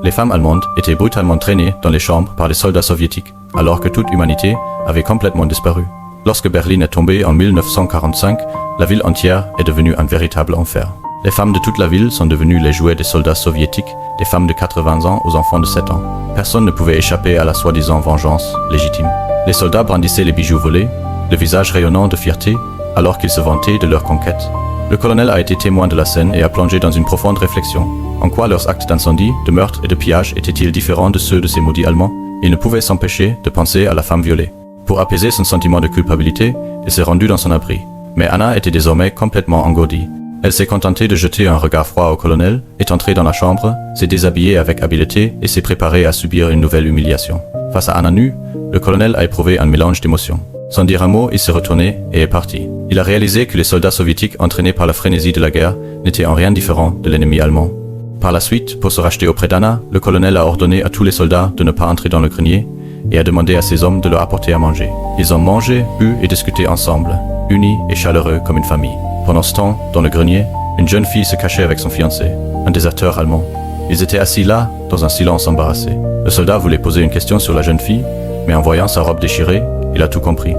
Les femmes allemandes étaient brutalement traînées dans les chambres par les soldats soviétiques, alors que toute humanité avait complètement disparu. Lorsque Berlin est tombée en 1945, la ville entière est devenue un véritable enfer. Les femmes de toute la ville sont devenues les jouets des soldats soviétiques, des femmes de 80 ans aux enfants de 7 ans. Personne ne pouvait échapper à la soi-disant vengeance légitime. Les soldats brandissaient les bijoux volés, le visage rayonnant de fierté, alors qu'ils se vantaient de leur conquête. Le colonel a été témoin de la scène et a plongé dans une profonde réflexion. En quoi leurs actes d'incendie, de meurtre et de pillage étaient-ils différents de ceux de ces maudits Allemands? Il ne pouvait s'empêcher de penser à la femme violée. Pour apaiser son sentiment de culpabilité, il s'est rendu dans son abri. Mais Anna était désormais complètement engourdie. Elle s'est contentée de jeter un regard froid au colonel, est entrée dans la chambre, s'est déshabillée avec habileté et s'est préparée à subir une nouvelle humiliation. Face à Anna nue, le colonel a éprouvé un mélange d'émotions. Sans dire un mot, il s'est retourné et est parti. Il a réalisé que les soldats soviétiques entraînés par la frénésie de la guerre n'étaient en rien différents de l'ennemi allemand. Par la suite, pour se racheter auprès d'Anna, le colonel a ordonné à tous les soldats de ne pas entrer dans le grenier et a demandé à ses hommes de leur apporter à manger. Ils ont mangé, bu et discuté ensemble, unis et chaleureux comme une famille. Pendant ce temps, dans le grenier, une jeune fille se cachait avec son fiancé, un déserteur allemand. Ils étaient assis là, dans un silence embarrassé. Le soldat voulait poser une question sur la jeune fille, mais en voyant sa robe déchirée, il a tout compris.